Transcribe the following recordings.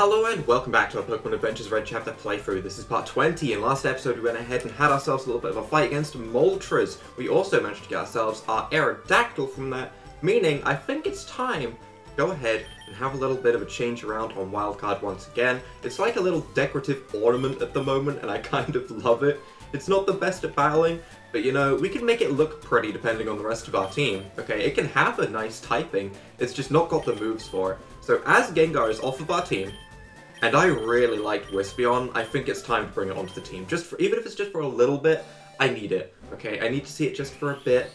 Hello and welcome back to our Pokemon Adventures Red Chapter playthrough. This is part 20. In last episode we went ahead and had ourselves a little bit of a fight against Moltres. We also managed to get ourselves our Aerodactyl from that, meaning I think it's time to go ahead and have a little bit of a change around on Wildcard once again. It's like a little decorative ornament at the moment and I kind of love it. It's not the best at battling, but you know, we can make it look pretty depending on the rest of our team. Okay, it can have a nice typing, it's just not got the moves for it. So as Gengar is off of our team, and I really liked Wispion, I think it's time to bring it onto the team. Even if it's just for a little bit, I need it. Okay, I need to see it just for a bit.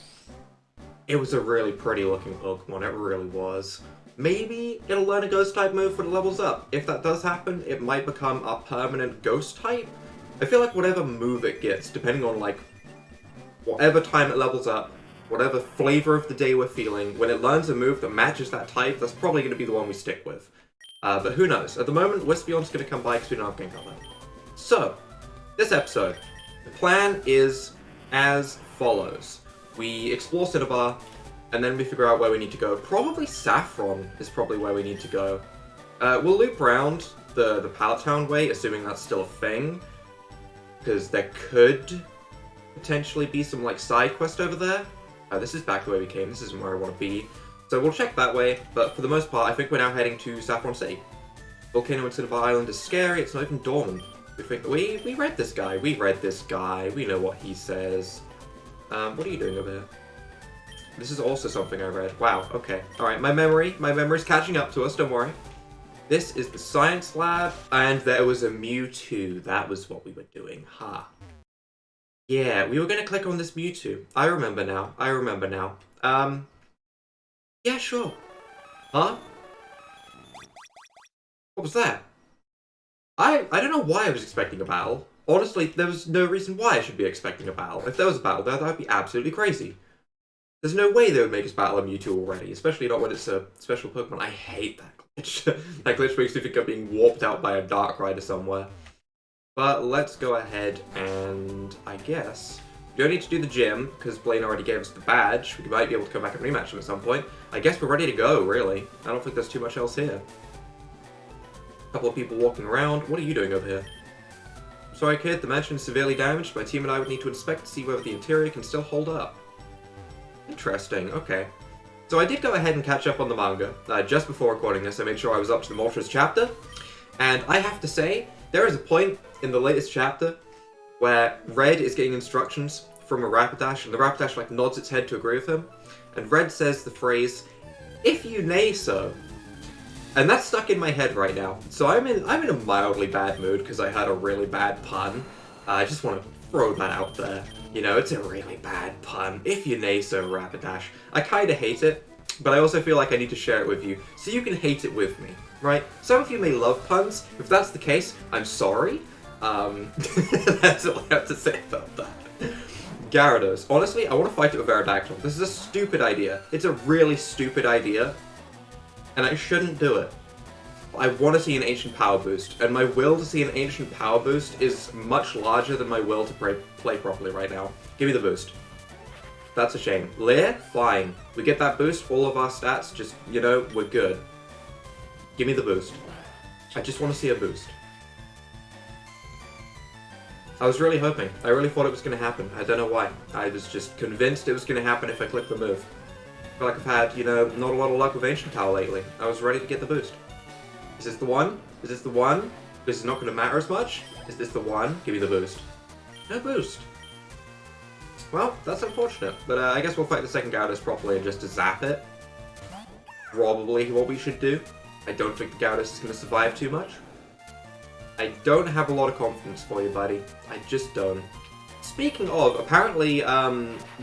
It was a really pretty looking Pokemon, it really was. Maybe it'll learn a Ghost type move when it levels up. If that does happen, it might become a permanent Ghost type. I feel like whatever move it gets, depending on like whatever time it levels up, whatever flavor of the day we're feeling, when it learns a move that matches that type, that's probably going to be the one we stick with. But who knows? At the moment, Wispion's going to come by because we don't have Gengar left. So, this episode, the plan is as follows. We explore Cinnabar, and then we figure out where we need to go. Probably Saffron is probably where we need to go. We'll loop around the Pallet Town way, assuming that's still a thing, because there could potentially be some like side quest over there. This is back the way we came. This isn't where I want to be. So we'll check that way, but for the most part, I think we're now heading to Saffron City. Volcano in Cinnabar Island is scary, it's not even dormant. We read this guy, we know what he says. What are you doing over here? This is also something I read. Wow, okay. Alright, my memory's catching up to us, don't worry. This is the science lab, and there was a Mewtwo. That was what we were doing, ha. Yeah, we were gonna click on this Mewtwo. I remember now. Yeah, sure. Huh? What was that? I don't know why I was expecting a battle. Honestly, there was no reason why I should be expecting a battle. If there was a battle there, that would be absolutely crazy. There's no way they would make us battle a Mewtwo already, especially not when it's a special Pokemon. I hate that glitch. That glitch makes me think I'm being warped out by a Dark Rider somewhere. But let's go ahead and, I guess, we don't need to do the gym, because Blaine already gave us the badge. We might be able to come back and rematch him at some point. I guess we're ready to go, really. I don't think there's too much else here. A couple of people walking around. What are you doing over here? Sorry, kid, the mansion is severely damaged. My team and I would need to inspect to see whether the interior can still hold up. Interesting, okay. So I did go ahead and catch up on the manga. Just before recording this, I made sure I was up to the Moltres chapter. And I have to say, there is a point in the latest chapter where Red is getting instructions from a Rapidash, and the Rapidash like nods its head to agree with him, and Red says the phrase, "If you nay so." And that's stuck in my head right now. So I'm in a mildly bad mood because I had a really bad pun. I just want to throw that out there. You know, it's a really bad pun. If you nay so, Rapidash. I kind of hate it, but I also feel like I need to share it with you so you can hate it with me, right? Some of you may love puns. If that's the case, I'm sorry. That's all I have to say about that. Gyarados. Honestly, I want to fight it with Aerodactyl. This is a stupid idea. It's a really stupid idea, and I shouldn't do it. I want to see an Ancient Power Boost, and my will to see an Ancient Power Boost is much larger than my will to play properly right now. Give me the boost. That's a shame. Leer? Fine. We get that boost, all of our stats, just, you know, we're good. Give me the boost. I just want to see a boost. I was really hoping. I really thought it was going to happen. I don't know why. I was just convinced it was going to happen if I clicked the move. I feel like I've had, you know, not a lot of luck with Ancient Power lately. I was ready to get the boost. Is this the one? Is this the one? This is not going to matter as much? Is this the one? Give me the boost. No boost. Well, that's unfortunate. But I guess we'll fight the second Gyarados properly and just to zap it. Probably what we should do. I don't think the Gyarados is going to survive too much. I don't have a lot of confidence for you, buddy. I just don't. Speaking of, apparently,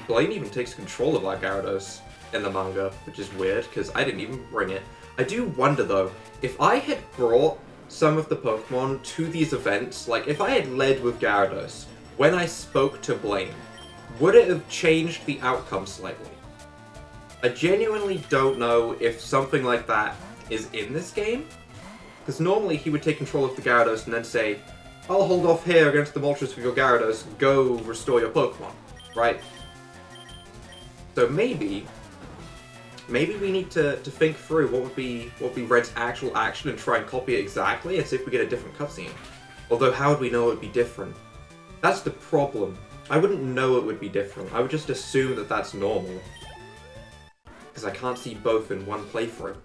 Blaine even takes control of our Gyarados in the manga, which is weird, because I didn't even bring it. I do wonder, though, if I had brought some of the Pokemon to these events, like, if I had led with Gyarados when I spoke to Blaine, would it have changed the outcome slightly? I genuinely don't know if something like that is in this game. Because normally he would take control of the Gyarados and then say, I'll hold off here against the Moltres with your Gyarados, go restore your Pokemon, right? So maybe maybe we need to think through what would be Red's actual action and try and copy it exactly and see if we get a different cutscene. Although, how would we know it would be different? That's the problem. I wouldn't know it would be different. I would just assume that that's normal. Because I can't see both in one playthrough.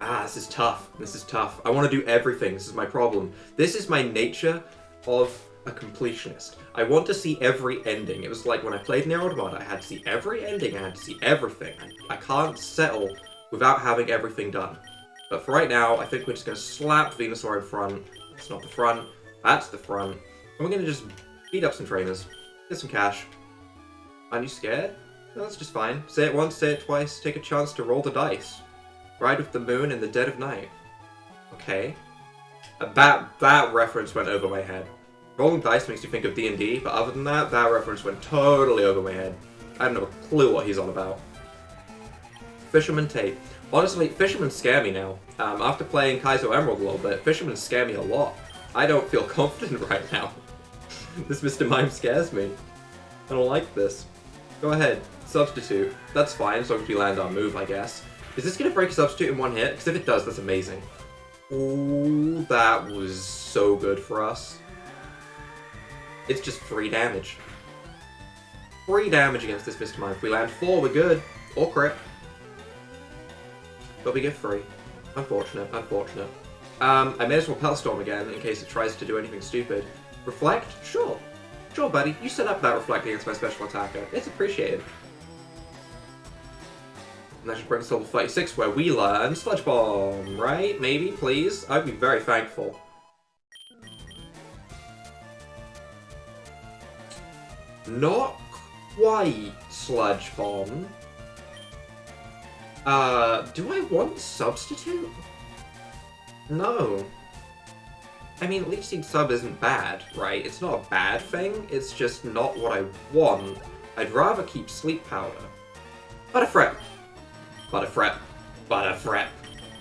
Ah, this is tough. This is tough. I want to do everything. This is my problem. This is my nature of a completionist. I want to see every ending. It was like when I played Nier Automata, I had to see every ending. I had to see everything. I can't settle without having everything done. But for right now, I think we're just going to slap Venusaur in front. It's not the front. That's the front. And we're going to just beat up some trainers. Get some cash. Aren't you scared? No, that's just fine. Say it once, say it twice. Take a chance to roll the dice. Ride with the moon in the dead of night. Okay. That reference went over my head. Rolling dice makes you think of D&D, but other than that, that reference went totally over my head. I have no clue what he's on about. Fisherman tape. Honestly, fishermen scare me now. After playing Kaizo Emerald a little bit, fishermen scare me a lot. I don't feel confident right now. This Mr. Mime scares me. I don't like this. Go ahead. Substitute. That's fine, as long as we land our move, I guess. Is this going to break Substitute in one hit? Because if it does, that's amazing. Ooh, that was so good for us. It's just 3 damage. 3 damage against this Mr. Mime. If we land 4, we're good. Or crit. But we get 3. Unfortunate, unfortunate. I may as well Pellet Storm again, in case it tries to do anything stupid. Reflect? Sure. Sure, buddy. You set up that Reflect against my special attacker. It's appreciated. And that should bring us to level 36, where we learn Sludge Bomb, right? Maybe, please? I'd be very thankful. Not quite Sludge Bomb. Do I want Substitute? No. I mean, Leech Seed Sub isn't bad, right? It's not a bad thing, it's just not what I want. I'd rather keep Sleep Powder. Butterfrep. Butterfrep. Butterfrep.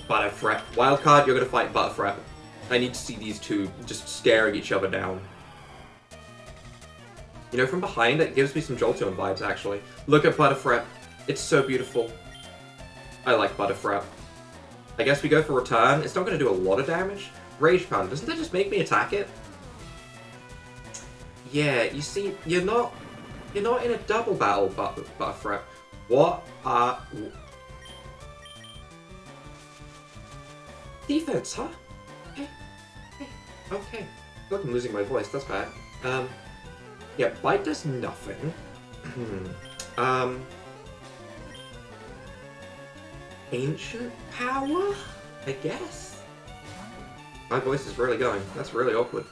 Butterfrep. Wildcard, you're gonna fight Butterfrep. I need to see these two just staring each other down. You know, from behind, it gives me some Jolteon vibes, actually. Look at Butterfrep. It's so beautiful. I like Butterfrep. I guess we go for Return. It's not going to do a lot of damage. Rage Powder. Doesn't that just make me attack it? Yeah, you see, you're not in a double battle, Butterfrep. What are... Defense, huh? Okay. Look, I'm losing my voice. That's bad. Yeah, Bite does nothing. Ancient Power? I guess? My voice is really going. That's really awkward.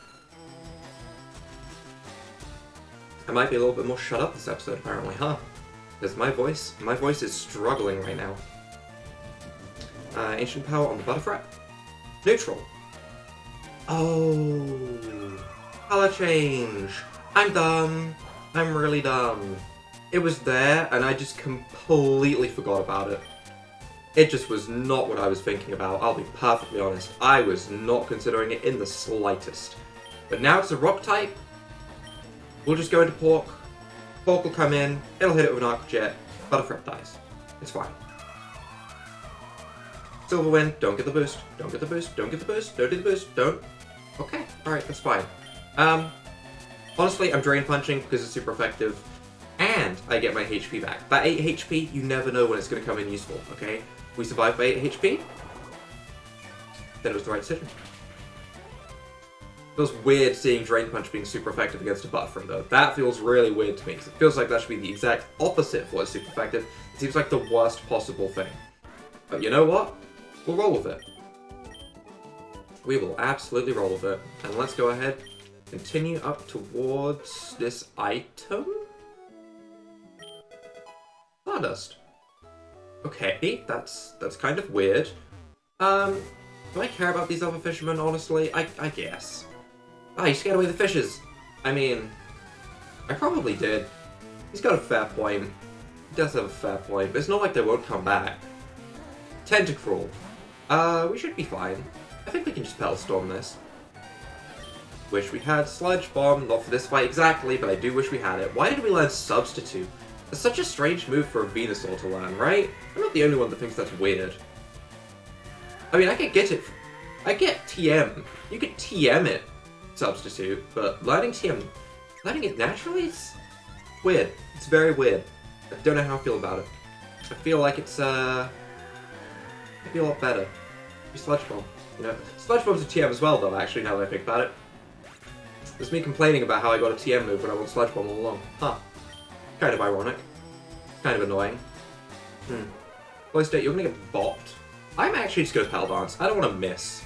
I might be a little bit more shut up this episode, apparently, huh? Because my voice is struggling right now. Ancient Power on the Butterfrep. Neutral. Oh. Color change. I'm dumb. I'm really dumb. It was there, and I just completely forgot about it. It just was not what I was thinking about, I'll be perfectly honest. I was not considering it in the slightest. But now it's a rock type. We'll just go into Pork. Pork will come in, it'll hit it with an Arc Jet. Butterfrep dies. It's fine. Silver Wind, don't get the boost. Don't get the boost. Don't get the boost. Don't do the boost. Don't. Okay, alright, that's fine. Honestly, I'm Drain Punching because it's super effective. And I get my HP back. That 8 HP, you never know when it's going to come in useful, okay? We survived by 8 HP. Then it was the right decision. Feels weird seeing Drain Punch being super effective against a Butterfree, though. That feels really weird to me, because it feels like that should be the exact opposite of what's super effective. It seems like the worst possible thing. But you know what? We'll roll with it. We will absolutely roll with it. And let's go ahead, continue up towards this item? Stardust. Okay, that's kind of weird. Do I care about these other fishermen, honestly? I guess. Ah, you scared away the fishes! I mean, I probably did. He's got a fair point. He does have a fair point, but it's not like they won't come back. Tentacruel. We should be fine. I think we can just Pellet Storm this. Wish we had Sludge Bomb, not for this fight exactly, but I do wish we had it. Why did we learn Substitute? It's such a strange move for a Venusaur to learn, right? I'm not the only one that thinks that's weird. I mean, I could get it. I get TM. You could TM it, substitute, but learning it naturally, it's weird. It's very weird. I don't know how I feel about it. I feel like it's, it'd be a lot better. Be Sludge Bomb, you know? Sludge Bomb's a TM as well, though, actually, now that I think about it. It's me complaining about how I got a TM move when I want Sludge Bomb all along. Huh. Kind of ironic. Kind of annoying. Cloyster, you're gonna get bopped. I'm actually just gonna Petal Dance. I don't want to miss.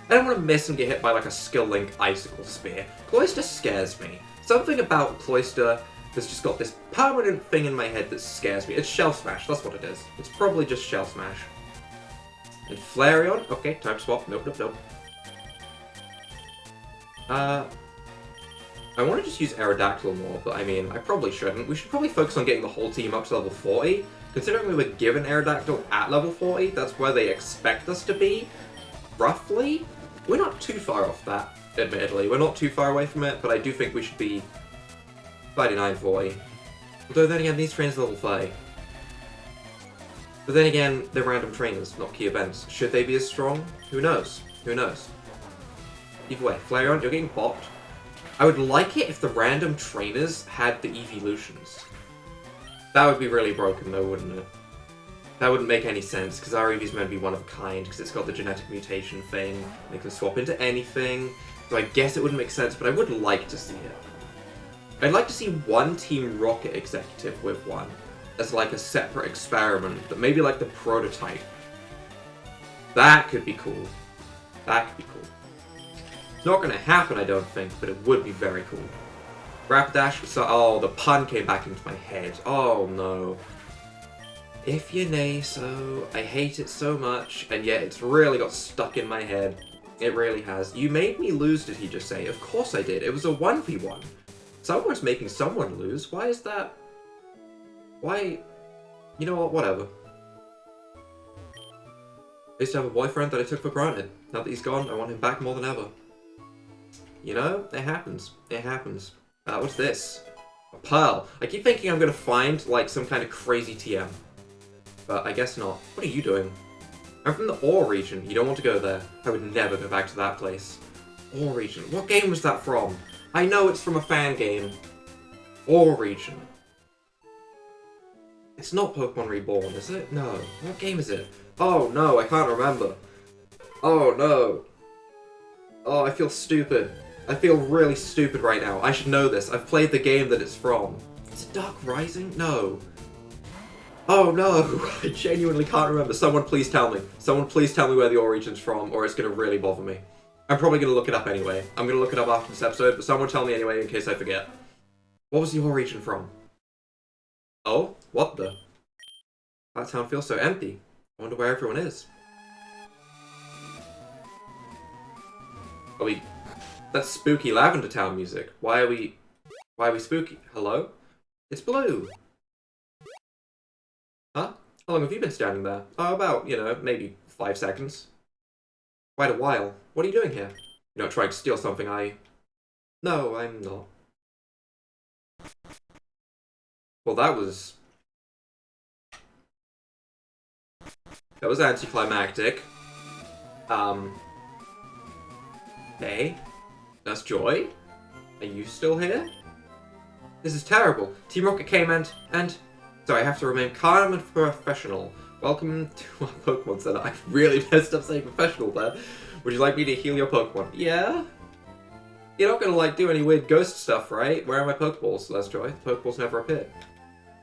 I don't want to miss and get hit by like a Skill Link Icicle Spear. Cloyster scares me. Something about Cloyster has just got this permanent thing in my head that scares me. It's Shell Smash, that's what it is. It's probably just Shell Smash. And Flareon, okay, time swap. Nope, nope, nope. I want to just use Aerodactyl more, but I mean, I probably shouldn't. We should probably focus on getting the whole team up to level 40. Considering we were given Aerodactyl at level 40, that's where they expect us to be, roughly. We're not too far off that, admittedly. We're not too far away from it, but I do think we should be 39, 40. Although then again, these trainers are level 5. But then again, they're random trainers, not key events. Should they be as strong? Who knows? Who knows? Either way, Flareon, you're getting bopped. I would like it if the random trainers had the evolutions. That would be really broken though, wouldn't it? That wouldn't make any sense, because our Eevee's meant to be one of a kind, because it's got the genetic mutation thing, and it can swap into anything, so I guess it wouldn't make sense, but I would like to see it. I'd like to see one Team Rocket executive with one, as like a separate experiment, but maybe like the prototype. That could be cool. That could be cool. It's not going to happen, I don't think, but it would be very cool. Rapidash, so, oh, the pun came back into my head. Oh no. If you nay so, I hate it so much, and yet it's really got stuck in my head. It really has. You made me lose, did he just say? Of course I did. It was a 1v1. Someone's making someone lose. Why is that? Why? You know what? Whatever. I used to have a boyfriend that I took for granted. Now that he's gone, I want him back more than ever. You know, it happens. It happens. What's this? A pearl. I keep thinking I'm gonna find, like, some kind of crazy TM. But I guess not. What are you doing? I'm from the Ore region. You don't want to go there. I would never go back to that place. Ore region. What game was that from? I know it's from a fan game. Ore region. It's not Pokemon Reborn, is it? No. What game is it? Oh no, I can't remember. Oh no. Oh, I feel stupid. I feel really stupid right now. I should know this. I've played the game that it's from. Is it Dark Rising? No. Oh no, I genuinely can't remember. Someone please tell me. Someone please tell me where the Ore region's from, or it's going to really bother me. I'm probably going to look it up anyway. I'm going to look it up after this episode, but someone tell me anyway in case I forget. What was the Ore region from? Oh? What the? That town feels so empty. I wonder where everyone is. Are we... That's spooky Lavender Town music. Why are we spooky? Hello? It's Blue! Huh? How long have you been standing there? Oh, about, you know, maybe 5 seconds. Quite a while. What are you doing here? You're not trying to steal something, are you? No, I'm not. Well, that was anticlimactic. Hey? That's Joy? Are you still here? This is terrible. Team Rocket came and... Sorry, I have to remain calm and professional. Welcome to our Pokemon Center. I really messed up saying professional there. Would you like me to heal your Pokemon? Yeah? You're not gonna, like, do any weird ghost stuff, right? Where are my Pokeballs, Nestjoy? The Pokeballs never appeared.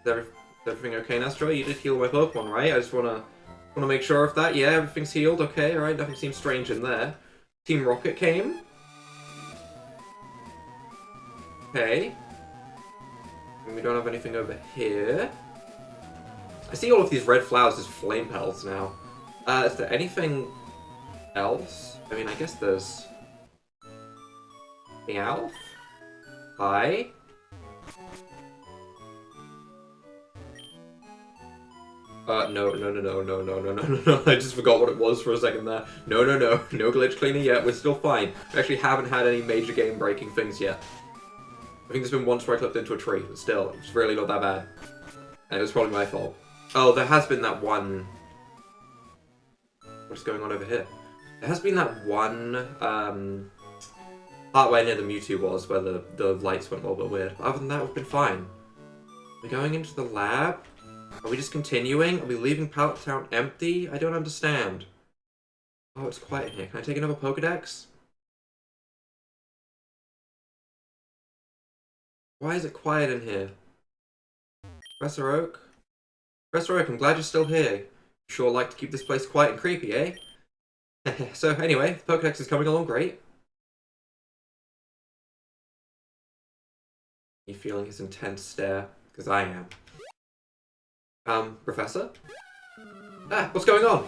Is everything okay, Nestjoy? You did heal my Pokemon, right? I just wanna make sure of that. Yeah, everything's healed. Okay, alright. Nothing seems strange in there. Team Rocket came. Okay. And we don't have anything over here. I see all of these red flowers as flame petals now. Is there anything else? I mean, I guess there's... Meowth? Hi? No. I just forgot what it was for a second there. No. No glitch cleaner yet. We're still fine. We actually haven't had any major game-breaking things yet. I think there's been once where I clipped into a tree, but still, it's really not that bad. And it was probably my fault. Oh, there has been that one... What's going on over here? There has been that one, part where near the Mewtwo was, where the lights went a little bit weird. But other than that, we've been fine. We're going into the lab? Are we just continuing? Are we leaving Pallet Town empty? I don't understand. Oh, it's quiet in here. Can I take another Pokedex? Why is it quiet in here? Professor Oak? Professor Oak, I'm glad you're still here. You sure like to keep this place quiet and creepy, eh? So, anyway, the Pokedex is coming along great. You feeling his intense stare? Because I am. Professor? Ah, what's going on?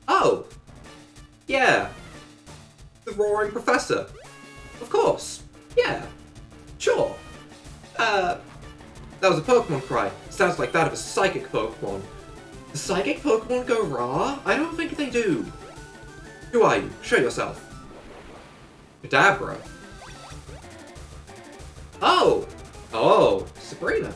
Oh! Yeah! The Roaring Professor! Of course! Yeah! Sure! That was a Pokemon cry. Sounds like that of a psychic Pokemon. The psychic Pokemon go raw? I don't think they do. Who are you? Show yourself. Kadabra. Oh! Oh, Sabrina.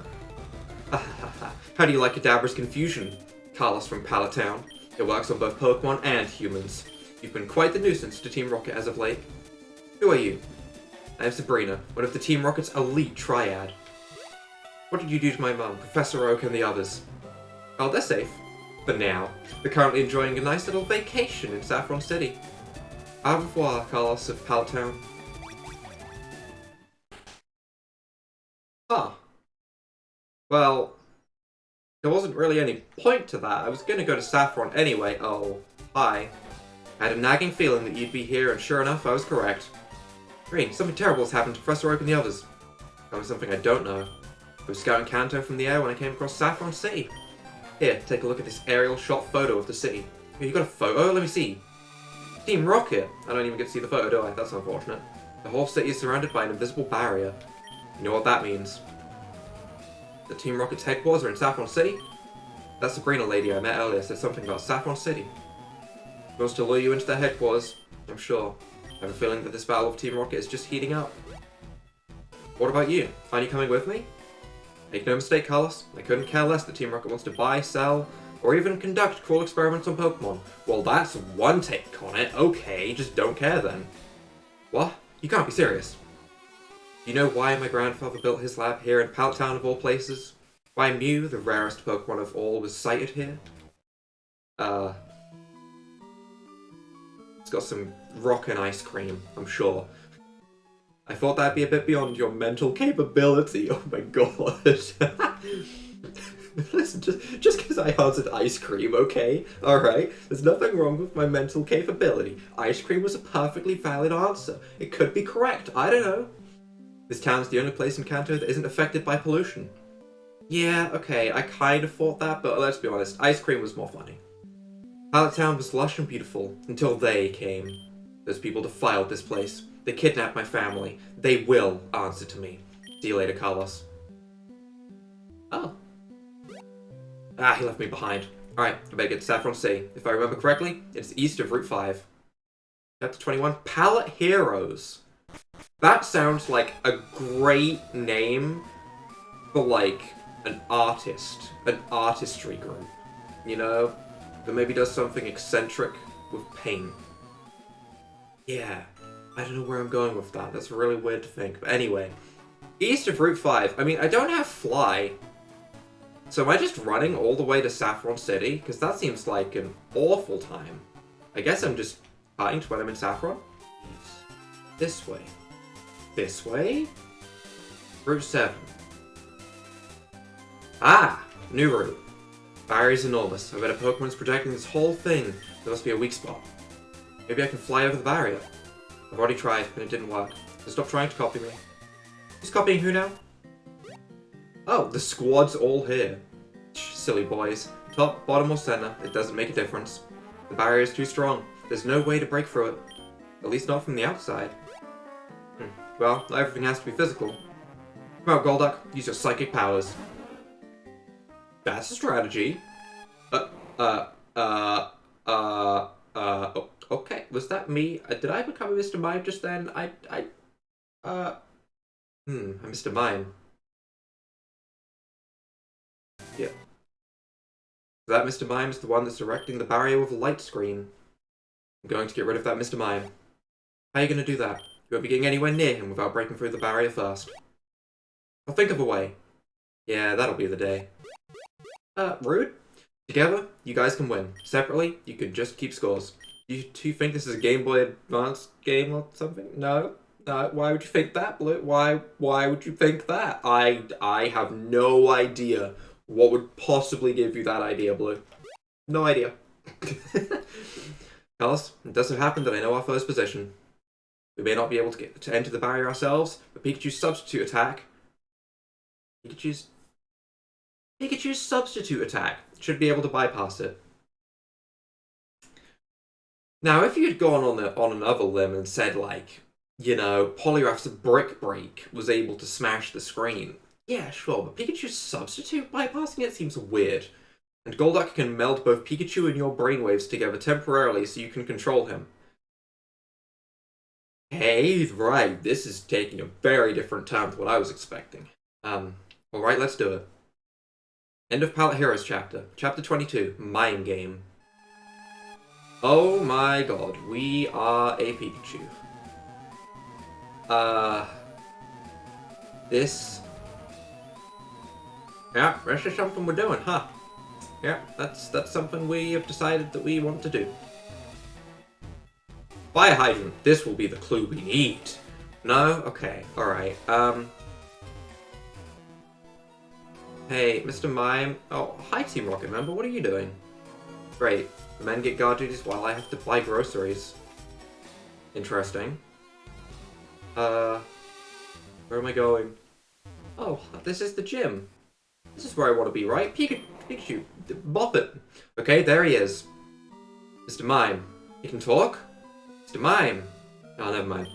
How do you like Kadabra's confusion? Carlos from Pallet Town. It works on both Pokemon and humans. You've been quite the nuisance to Team Rocket as of late. Who are you? I am Sabrina, one of the Team Rocket's elite triad. What did you do to my mum, Professor Oak, and the others? Oh, they're safe. For now. They're currently enjoying a nice little vacation in Saffron City. Au revoir, Carlos of Pallet Town. Huh. Well, there wasn't really any point to that. I was gonna go to Saffron anyway. Oh, hi. I had a nagging feeling that you'd be here, and sure enough, I was correct. Green, something terrible has happened to Professor Oak and the others. That was something I don't know. I was scouting Kanto from the air when I came across Saffron City. Here, take a look at this aerial shot photo of the city. Here, you got a photo? Let me see. Team Rocket! I don't even get to see the photo, do I? That's unfortunate. The whole city is surrounded by an invisible barrier. You know what that means? The Team Rocket's headquarters are in Saffron City? That Sabrina lady I met earlier said something about Saffron City. She wants to lure you into their headquarters, I'm sure. I have a feeling that this battle of Team Rocket is just heating up. What about you? Aren't you coming with me? Make no mistake, Carlos. I couldn't care less that Team Rocket wants to buy, sell, or even conduct cruel experiments on Pokemon. Well, that's one take on it. Okay, just don't care then. What? You can't be serious. Do you know why my grandfather built his lab here in Pallet Town of all places? Why Mew, the rarest Pokemon of all, was sighted here? It's got some rockin' ice cream, I'm sure. I thought that'd be a bit beyond your mental capability. Oh my god. Listen, just because I answered ice cream, okay? Alright? There's nothing wrong with my mental capability. Ice cream was a perfectly valid answer. It could be correct. I don't know. This town's the only place in Kanto that isn't affected by pollution. Yeah, okay, I kind of thought that, but let's be honest, ice cream was more funny. Pallet Town was lush and beautiful, until they came. Those people defiled this place. They kidnapped my family. They will answer to me. See you later, Carlos. Oh. Ah, he left me behind. Alright, I better get to Saffron City. If I remember correctly, it's east of Route 5. Chapter 21, Pallet Heroes. That sounds like a great name for, like, an artist. An artistry group. You know? That maybe does something eccentric with paint. Yeah. I don't know where I'm going with that. That's really weird to think. But anyway. East of Route 5. I mean, I don't have Fly. So am I just running all the way to Saffron City? Because that seems like an awful time. I guess I'm just starting to when I'm in Saffron. This way. This way? Route 7. Ah! New route. Barrier's enormous. I bet a Pokemon's protecting this whole thing. There must be a weak spot. Maybe I can fly over the barrier. I've already tried, and it didn't work. So stop trying to copy me. Who's copying who now? Oh, the squad's all here. Silly boys. Top, bottom, or center, it doesn't make a difference. The barrier is too strong. There's no way to break through it. At least not from the outside. Well, not everything has to be physical. Come out, Golduck. Use your psychic powers. That's a strategy. Okay. Was that me? Did I become a Mr. Mime just then? I'm Mr. Mime. Yep. That Mr. Mime is the one that's directing the barrier with a light screen. I'm going to get rid of that Mr. Mime. How are you going to do that? You won't be getting anywhere near him without breaking through the barrier first. I'll think of a way. Yeah, that'll be the day. Rude? Together, you guys can win. Separately, you can just keep scores. You two think this is a Game Boy Advance game or something? No? Why would you think that, Blue? Why would you think that? I have no idea what would possibly give you that idea, Blue. No idea. Carlos, it does happen that I know our first position. We may not be able to enter the barrier ourselves, but Pikachu's substitute attack... Pikachu's substitute attack should be able to bypass it. Now, if you had gone on another limb and said, like, you know, Poliwrath's Brick Break was able to smash the screen, yeah, sure, but Pikachu's substitute bypassing it seems weird. And Golduck can meld both Pikachu and your brainwaves together temporarily so you can control him. Hey, right, this is taking a very different turn to what I was expecting. Alright, let's do it. End of Pallet Heroes chapter. Chapter 22, Mime Game. Oh my god, we are a Pikachu. This... Yeah, that's just something we're doing, huh? Yeah, that's something we have decided that we want to do. Fire hydrant. This will be the clue we need. No? Okay, alright. Hey, Mr. Mime. Oh, hi Team Rocket member, what are you doing? Great. The men get guard duties while I have to buy groceries. Interesting. Where am I going? Oh, this is the gym. This is where I want to be, right? Pikachu, bop it. Okay, there he is. Mr. Mime. He can talk? Mr. Mime. Oh, never mind.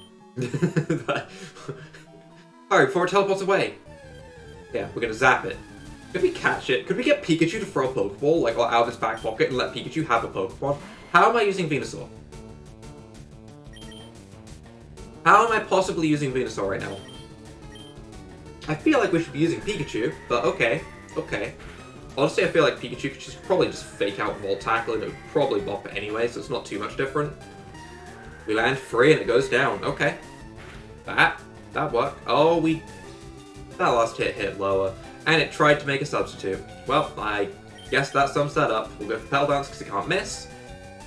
Alright, before it teleports away. Yeah, we're gonna zap it. Could we catch it? Could we get Pikachu to throw a Pokeball, like, out of his back pocket and let Pikachu have a Pokemon? How am I using Venusaur? How am I possibly using Venusaur right now? I feel like we should be using Pikachu, but okay. Honestly, I feel like Pikachu could probably just fake out Volt Tackle and it would probably bop it anyway, so it's not too much different. We land free and it goes down. Okay. That worked. Oh, that last hit lower. And it tried to make a substitute. Well, I guess that sums that up. We'll go for Petal Dance because it can't miss.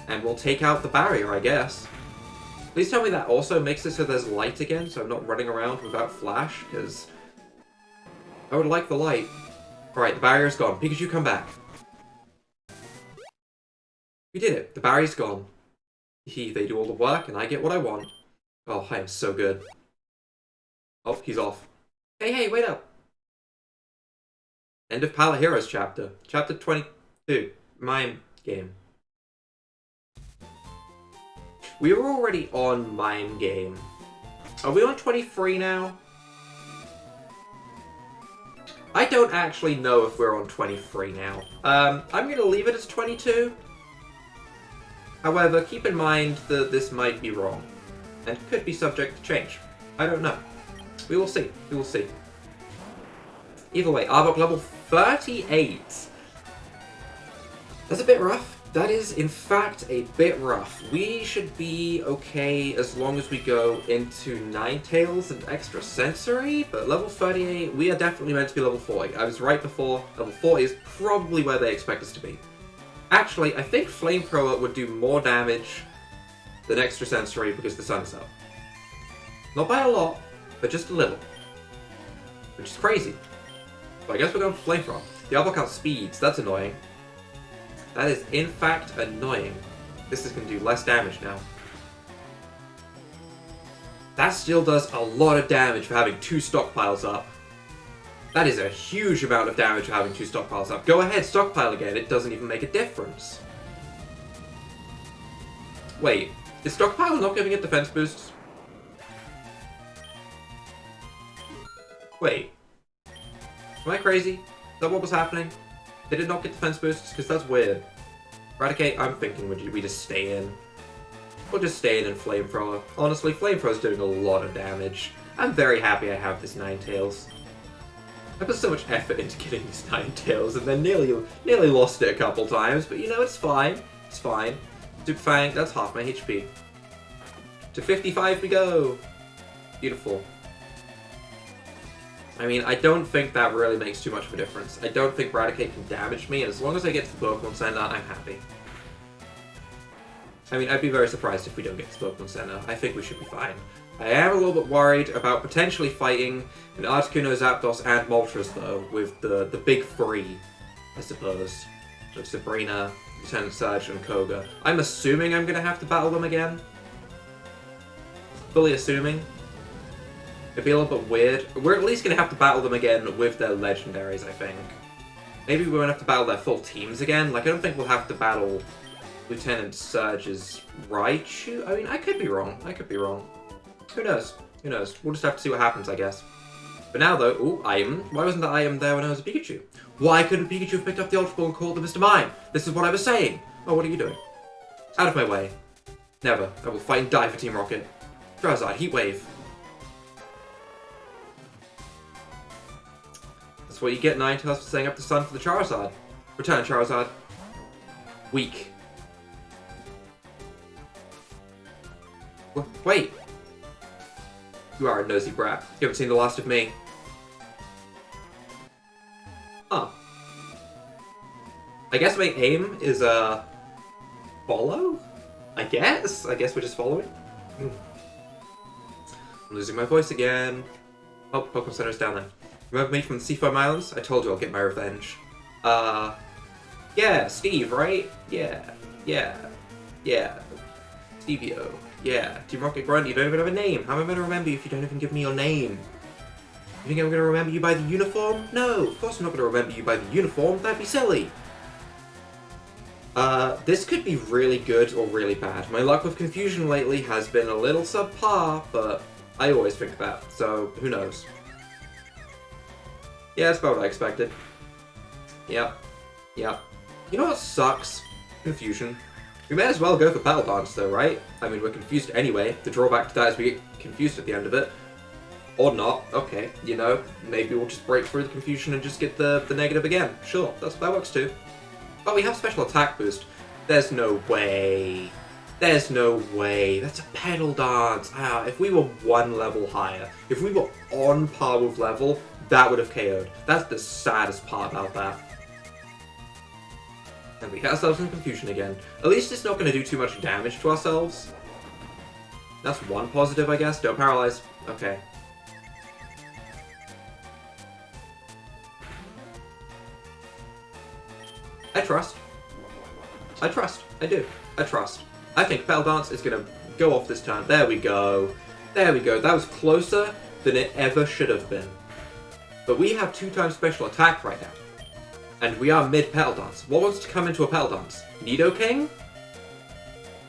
And we'll take out the barrier, I guess. Please tell me that also makes it so there's light again, so I'm not running around without Flash, because I would like the light. Alright, the barrier's gone. Pikachu, come back. We did it. The barrier's gone. They do all the work, and I get what I want. Oh, I am so good. Oh, he's off. Hey, wait up. End of Pallet Heroes chapter. Chapter 22. Mime Game. We were already on Mime Game. Are we on 23 now? I don't actually know if we're on 23 now. I'm going to leave it as 22. However, keep in mind that this might be wrong. And could be subject to change. I don't know. We will see. We will see. Either way, Arbok level 38. That's a bit rough. That is, in fact, a bit rough. We should be okay as long as we go into Ninetales and Extra Sensory, but level 38, we are definitely meant to be level 40. I was right before. Level 40 is probably where they expect us to be. Actually, I think Flamethrower would do more damage than Extra Sensory because the sun's up. Not by a lot, but just a little. Which is crazy. So I guess we're going for Flamethrower. The Arbok outspeeds, that's annoying. That is, in fact, annoying. This is going to do less damage now. That still does a lot of damage for having 2 stockpiles up. That is a huge amount of damage for having 2 stockpiles up. Go ahead, stockpile again, it doesn't even make a difference. Wait, is stockpile not giving it defense boosts? Wait. Am I crazy? Is that what was happening? Did it not get defense boosts? Because that's weird. Eradicate, I'm thinking we just stay in. We'll just stay in and Flamethrower. Honestly, Flamethrower's doing a lot of damage. I'm very happy I have this Ninetales. I put so much effort into getting these Ninetales and then nearly lost it a couple times, but you know, it's fine. It's fine. Super Fang, that's half my HP. To 55 we go! Beautiful. I mean, I don't think that really makes too much of a difference. I don't think Raticate can damage me, and as long as I get to the Pokemon Center, I'm happy. I mean, I'd be very surprised if we don't get to the Pokemon Center. I think we should be fine. I am a little bit worried about potentially fighting an Articuno, Zapdos, and Moltres, though, with the big three, I suppose. So Sabrina, Lieutenant Surge, and Koga. I'm assuming I'm going to have to battle them again. Fully assuming. It'd be a little bit weird. We're at least going to have to battle them again with their legendaries, I think. Maybe we won't have to battle their full teams again. Like, I don't think we'll have to battle Lieutenant Surge's Raichu. I mean, I could be wrong. I could be wrong. Who knows? Who knows? We'll just have to see what happens, I guess. But now, though, ooh, Item. Why wasn't the Item there when I was a Pikachu? Why couldn't Pikachu have picked up the Ultra Ball and called it Mr. Mime? This is what I was saying. Oh, what are you doing? Out of my way. Never. I will fight and die for Team Rocket. Charizard, Heat Wave. That's what you get, Ninetales, for setting up the sun for the Charizard. Return, Charizard. Weak. Wait. You are a nosy brat. You haven't seen the last of me. Huh. I guess my aim is, follow? I guess? I guess we're just following? I'm losing my voice again. Oh, Pokemon Center's down there. Remember me from the Seafoam Islands? I told you I'll get my revenge. Yeah, Steve, right? Yeah. Stevio. Yeah. Team Rocket Grunt, you don't even have a name. How am I going to remember you if you don't even give me your name? You think I'm going to remember you by the uniform? No, of course I'm not going to remember you by the uniform. That'd be silly. This could be really good or really bad. My luck with Confusion lately has been a little subpar, but I always think that, so who knows. Yeah, that's about what I expected. Yep. You know what sucks? Confusion. We may as well go for Battle Dance though, right? I mean, we're confused anyway. The drawback to that is we get confused at the end of it. Or not. Okay, you know, maybe we'll just break through the confusion and just get the negative again. Sure, that works too. Oh, we have special attack boost. There's no way. There's no way. That's a Pedal Dance. Ah, if we were one level higher, if we were on par with level, that would have KO'd. That's the saddest part about that. And we get ourselves in confusion again. At least it's not going to do too much damage to ourselves. That's one positive, I guess. Don't paralyze. Okay. I trust. I do. I trust. I think Battle Dance is going to go off this turn. There we go. There we go. That was closer than it ever should have been. But we have 2x special attack right now. And we are mid-Petal Dance. What wants to come into a Petal Dance? Nidoking?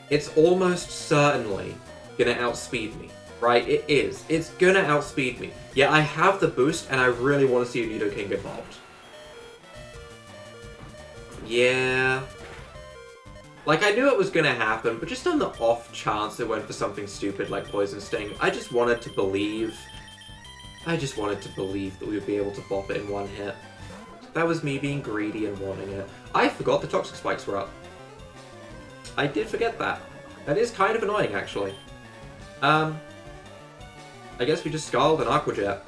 It's almost certainly gonna outspeed me. Right? It is. It's gonna outspeed me. Yeah, I have the boost, and I really want to see a Nidoking evolved. Yeah. Like, I knew it was gonna happen, but just on the off chance it went for something stupid like Poison Sting, I just wanted to believe... that we would be able to bop it in one hit. That was me being greedy and wanting it. I forgot the Toxic Spikes were up. I did forget that. That is kind of annoying, actually. I guess we just Scald and Aqua Jet.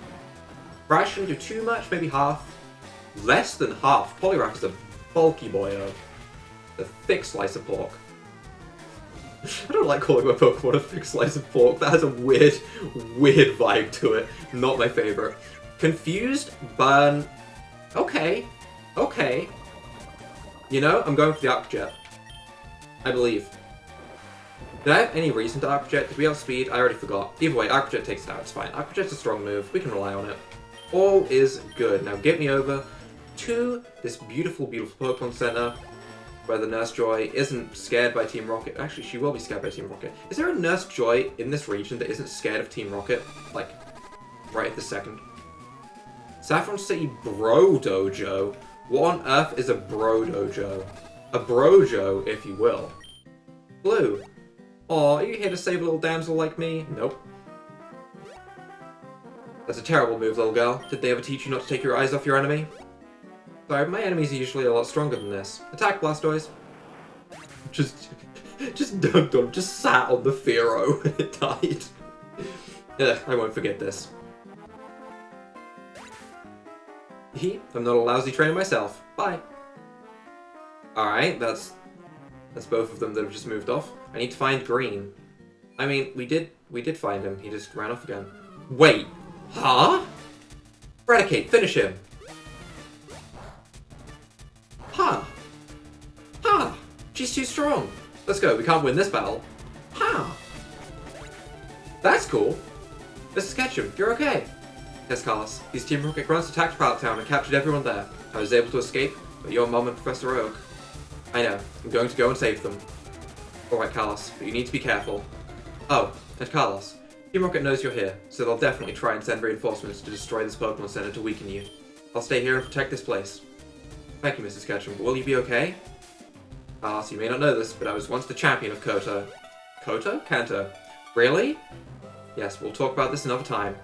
Crash shouldn't do too much, maybe half. Less than half. Poliwrath is a bulky boyo. A thick slice of pork. I don't like calling my Pokemon a thick slice of pork. That has a weird vibe to it. Not my favorite. Confused, Burn... Okay. You know, I'm going for the Aqua Jet. I believe. Did I have any reason to Aqua Jet? Did we outspeed? I already forgot. Either way, Aqua Jet takes it out. It's fine. Aqua Jet's a strong move. We can rely on it. All is good. Now get me over to this beautiful, beautiful Pokemon Center where the Nurse Joy isn't scared by Team Rocket. Actually, she will be scared by Team Rocket. Is there a Nurse Joy in this region that isn't scared of Team Rocket? Like, right at this second. Saffron City Bro Dojo? What on earth is a Bro Dojo? A Brojo, if you will. Blue. Aw, are you here to save a little damsel like me? Nope. That's a terrible move, little girl. Did they ever teach you not to take your eyes off your enemy? Sorry, my enemies are usually a lot stronger than this. Attack, Blastoise. Just dunked on, just sat on the Fearow and it died. Ugh, I won't forget this. I'm not a lousy trainer myself. Bye. Alright, that's both of them that have just moved off. I need to find Green. I mean, we did find him. He just ran off again. Wait. Huh? Predicate, finish him. Huh. Huh. She's too strong. Let's go. We can't win this battle. Huh. That's cool. Mrs. Ketchum, you're okay. Yes, Carlos. These Team Rocket grunts attacked Pallet Town and captured everyone there. I was able to escape, but your mom and Professor Oak. I know. I'm going to go and save them. Alright, Carlos, but you need to be careful. Oh, and Carlos. Team Rocket knows you're here, so they'll definitely try and send reinforcements to destroy this Pokemon Center to weaken you. I'll stay here and protect this place. Thank you, Mrs. Ketchum, but will you be okay? Carlos, you may not know this, but I was once the champion of Koto. Koto? Kanto. Really? Yes, we'll talk about this another time.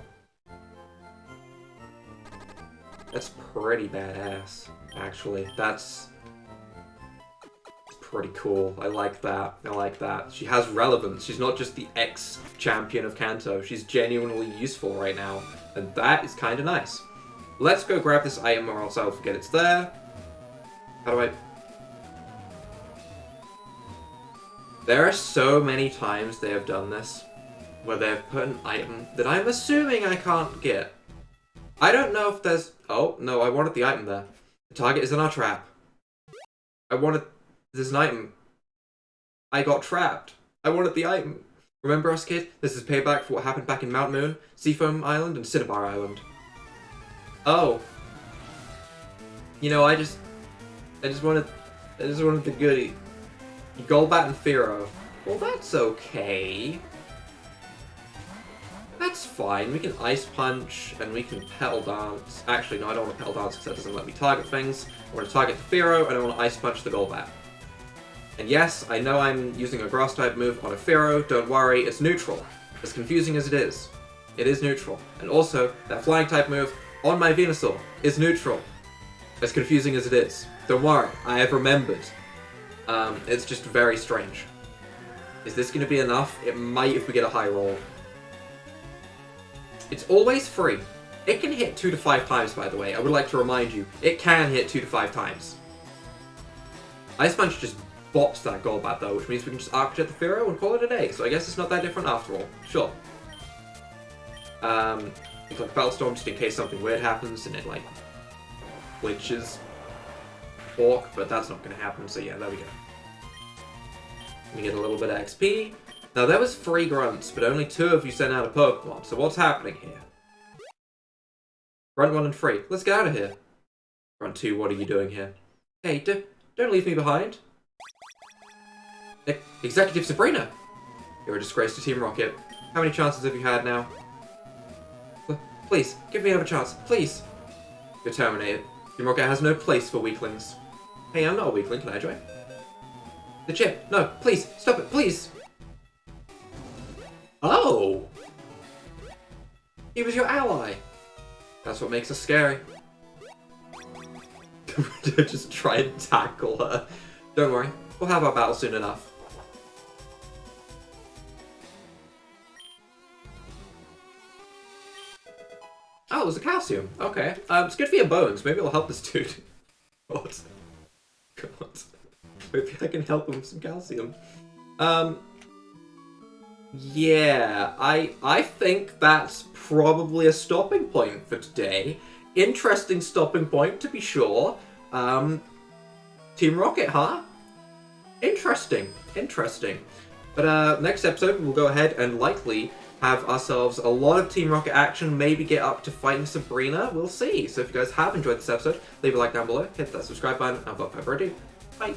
That's pretty badass, actually. That's pretty cool. I like that. I like that. She has relevance. She's not just the ex-champion of Kanto. She's genuinely useful right now. And that is kind of nice. Let's go grab this item or else I'll forget it's there. How do I... There are so many times they have done this, where they have put an item that I'm assuming I can't get. I don't know if there's... Oh, no, I wanted the item there. The target is in our trap. I wanted... There's an item. I got trapped. I wanted the item. Remember us, kid? This is payback for what happened back in Mount Moon, Seafoam Island, and Cinnabar Island. Oh. You know, I just wanted the goodie. Golbat and Fearow. Well, that's okay. That's fine. We can Ice Punch, and we can Petal Dance. Actually, no, I don't want to Petal Dance because that doesn't let me target things. I want to target the Fearow, and I want to Ice Punch the Golbat. And yes, I know I'm using a Grass-type move on a Fearow. Don't worry, it's neutral. As confusing as it is neutral. And also, that Flying-type move on my Venusaur is neutral. As confusing as it is. Don't worry, I have remembered. It's just very strange. Is this going to be enough? It might if we get a high roll. It's always free. It can hit 2 to 5 times, by the way. I would like to remind you, it can hit 2 to 5 times. Ice Punch just bops that Golbat, though, which means we can just Arc-Jet the Fearow and call it a day. So I guess it's not that different after all. Sure. It's like Battle Storm, just in case something weird happens and it, like, glitches. Fork, but that's not going to happen, so yeah, there we go. We get a little bit of XP. Now, there was 3 grunts, but only 2 of you sent out a Pokemon, so what's happening here? Grunt 1 and 3, let's get out of here. Grunt 2, what are you doing here? Hey, don't leave me behind. Executive Sabrina! You're a disgrace to Team Rocket. How many chances have you had now? Please, give me another chance, please! You're terminated. Team Rocket has no place for weaklings. Hey, I'm not a weakling, can I join? The chip! No, please, stop it, please! Oh! He was your ally! That's what makes us scary. Just try and tackle her. Don't worry, we'll have our battle soon enough. Oh, it was a calcium. Okay. It's good for your bones. Maybe it'll help this dude. God. God. Maybe I can help him with some calcium. Yeah, I think that's probably a stopping point for today. Interesting stopping point, to be sure. Team Rocket, huh? Interesting. Interesting. But next episode, we'll go ahead and likely have ourselves a lot of Team Rocket action, maybe get up to fighting Sabrina. We'll see. So if you guys have enjoyed this episode, leave a like down below, hit that subscribe button, and without further ado, bye.